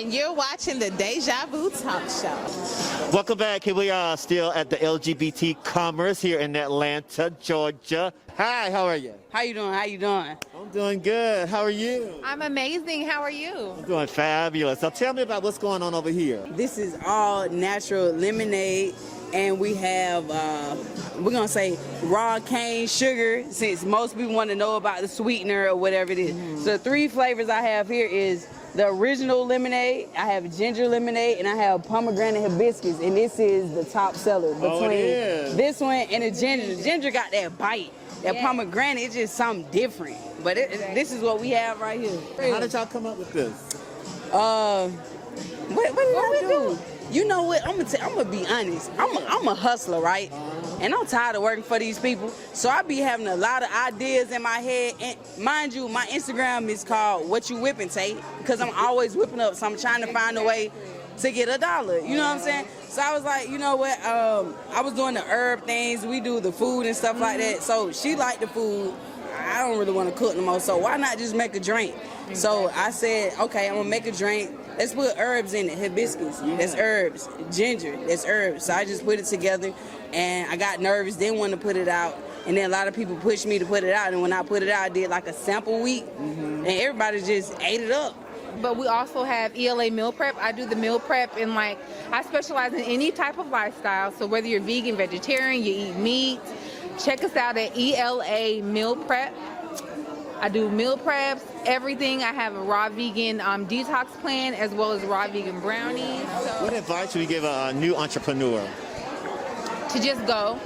and you're watching the Deja Vu Talk Show. Welcome back. Here we are still at the LGBT Commerce here in Atlanta, Georgia. Hi, how are you? How you doing? How you doing? I'm doing good. How are you? I'm amazing. How are you? I'm doing fabulous. So tell me about what's going on over here. This is all natural lemonade, and we have, we're going to say raw cane sugar, since most people want to know about the sweetener or whatever it is. So the 3 flavors I have here is the original lemonade, I have ginger lemonade, and I have pomegranate hibiscus, and this is the top seller between this one and the ginger. The ginger got that bite. That pomegranate is just something different. But this is what we have right here. How did y'all come up with this? What did I do? You know what? I'm gonna be honest. I'm a hustler, right? And I'm tired of working for these people. So I be having a lot of ideas in my head. And mind you, my Instagram is called What You Whipping, Tate, because I'm always whipping up. So I'm trying to find a way to get $1. You know what I'm saying? So I was like, you know what? I was doing the herb things. We do the food and stuff like that. So she liked the food. I don't really want to cook no more. So why not just make a drink? So I said, okay, I'm gonna make a drink. Let's put herbs in it. Hibiscus, that's herbs. Ginger, that's herbs. So I just put it together, and I got nervous, didn't want to put it out. And then a lot of people pushed me to put it out. And when I put it out, I did like a sample week, and everybody just ate it up. But we also have ELA meal prep. I do the meal prep, and I specialize in any type of lifestyle. So whether you're vegan, vegetarian, you eat meat, check us out at ELA Meal Prep. I do meal preps, everything. I have a raw vegan detox plan, as well as raw vegan brownies. What advice would you give a new entrepreneur? To just go,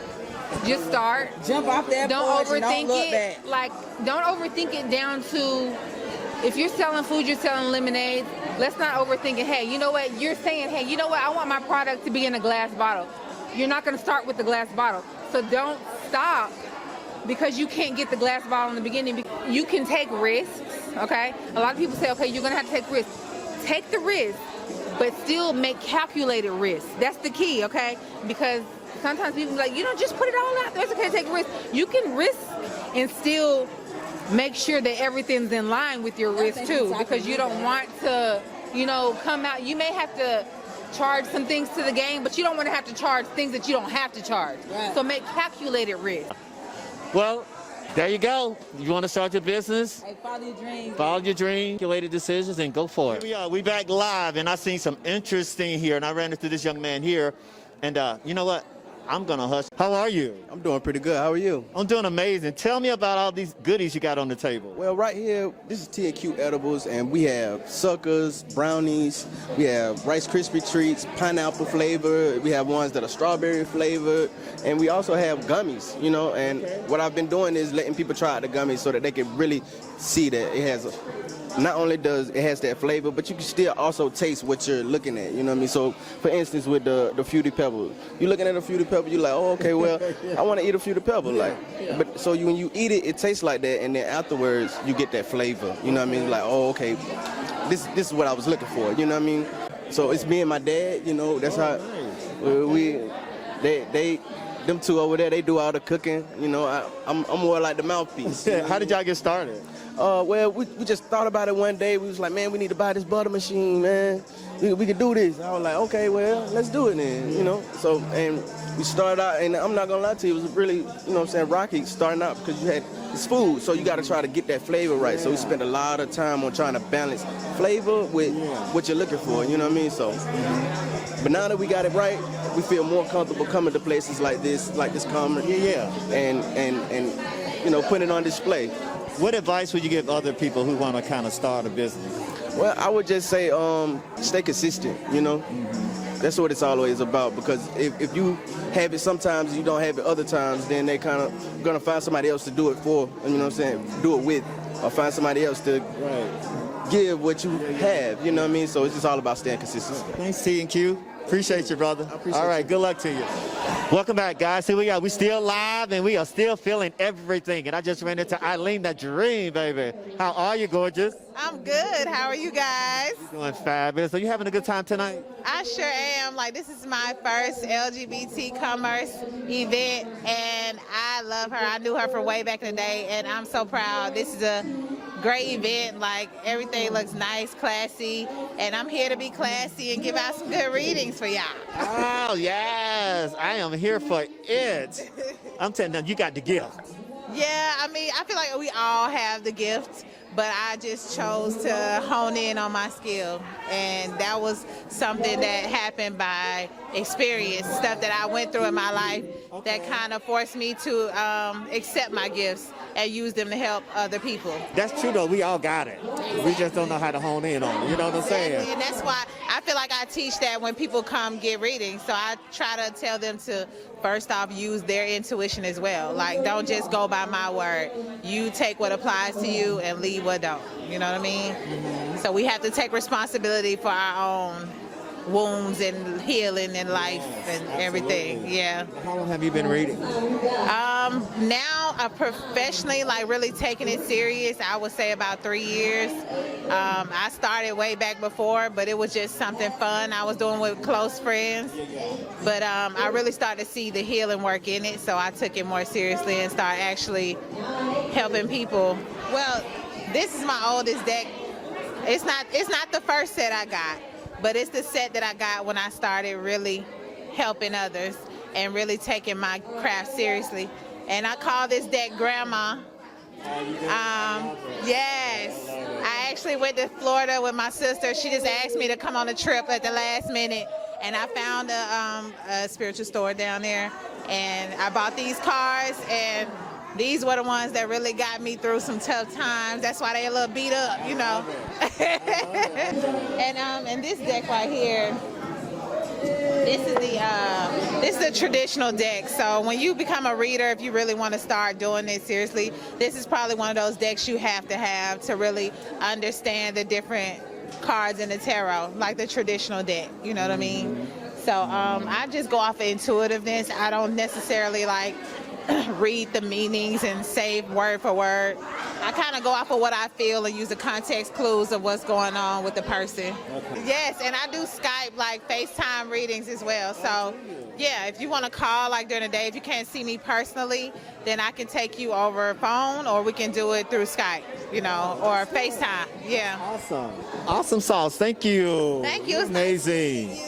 just start. Jump off that porch and don't look back. Don't overthink it down to, if you're selling food, you're selling lemonade, let's not overthink it. Hey, you know what? You're saying, hey, you know what? I want my product to be in a glass bottle. You're not going to start with the glass bottle. So don't stop because you can't get the glass bottle in the beginning. You can take risks, okay? A lot of people say, okay, you're going to have to take risks. Take the risk, but still make calculated risks. That's the key, okay? Because sometimes people be like, you don't just put it all out there. It's okay to take risks. You can risk and still make sure that everything's in line with your risk too, because you don't want to, come out. You may have to charge some things to the game, but you don't want to have to charge things that you don't have to charge. Right. So make calculated risk. Well, there you go. You want to start your business? Hey, follow your dreams. Follow your dreams, calculated decisions, and go for it. Here we are. We back live, and I seen some interesting here, and I ran into this young man here, and you know what? I'm going to hush. How are you? I'm doing pretty good. How are you? I'm doing amazing. Tell me about all these goodies you got on the table. Well, right here, this is T&Q Edibles, and we have suckers, brownies, we have Rice Krispie treats, pineapple flavor, we have ones that are strawberry flavored, and we also have gummies, and what I've been doing is letting people try out the gummies so that they can really see that it has not only does it has that flavor, but you can still also taste what you're looking at, you know what I mean? So, for instance, with the Fruity Pebble, you're looking at a Fruity Pebble, you're like, oh, okay, well, I want to eat a Fruity Pebble, but so when you eat it, it tastes like that, and then afterwards, you get that flavor, you know what I mean? Like, oh, okay, this is what I was looking for, you know what I mean? So it's me and my dad, that's how them two over there, they do all the cooking, I'm more like the mouthpiece. How did y'all get started? Well, we just thought about it one day. We was like, man, we need to buy this butter machine, man. We could do this. I was like, okay, well, let's do it then, So, and we started out, and I'm not going to lie to you, it was really, rocky starting out because you had this food. So you got to try to get that flavor right. So we spent a lot of time on trying to balance flavor with what you're looking for, you know what I mean? So, but now that we got it right, we feel more comfortable coming to places like this conference. And putting it on display. What advice would you give other people who want to kind of start a business? Well, I would just say stay consistent, That's what it's always about, because if you have it sometimes, you don't have it other times, then they kind of going to find somebody else to do it for, do it with, or find somebody else to give what you have, you know what I mean? So it's just all about staying consistent. Thanks, T&Q. Appreciate you, brother. All right, good luck to you. Welcome back, guys. Here we are. We still live, and we are still feeling everything. And I just ran into Eileen, that dream, baby. How are you, gorgeous? I'm good. How are you guys? You're doing fabulous. Are you having a good time tonight? I sure am. This is my first LGBT commerce event, and I love her. I knew her from way back in the day, and I'm so proud. This is a great event. Like, everything looks nice, classy, and I'm here to be classy and give out some good readings for y'all. Oh, yes. I am here for it. I'm telling them, you got the gift. Yeah, I mean, I feel like we all have the gift, but I just chose to hone in on my skill. And that was something that happened by experience, stuff that I went through in my life that kind of forced me to accept my gifts and use them to help other people. That's true, though. We all got it. We just don't know how to hone in on it. You know what I'm saying? And that's why I feel like I teach that when people come get readings. So I try to tell them to, first off, use their intuition as well. Like, don't just go by my word. You take what applies to you and leave what don't. You know what I mean? Mm-hmm. So we have to take responsibility for our own wounds and healing and life and everything. Yeah. How long have you been reading? Now, professionally, like really taking it serious, I would say about 3 years. I started way back before, but it was just something fun I was doing with close friends. But I really started to see the healing work in it, so I took it more seriously and started actually helping people. Well, this is my oldest deck. It's not the first set I got, but it's the set that I got when I started really helping others and really taking my craft seriously. And I call this deck Grandma. Yes. I actually went to Florida with my sister. She just asked me to come on a trip at the last minute, and I found a spiritual store down there, and I bought these cards, and these were the ones that really got me through some tough times. That's why they a little beat up, you know. And this deck right here, this is the traditional deck. So when you become a reader, if you really want to start doing it seriously, this is probably one of those decks you have to really understand the different cards in the tarot, like the traditional deck. You know what I mean? So I just go off of intuitiveness. I don't necessarily like read the meanings and say word for word. I kind of go off of what I feel and use the context clues of what's going on with the person. Okay. Yes, and I do Skype, like FaceTime readings as well. So yeah, if you want to call like during the day, if you can't see me personally, then I can take you over phone, or we can do it through Skype, you know, or FaceTime. Yeah. Awesome. Awesome sauce. Thank you. Thank you. Amazing.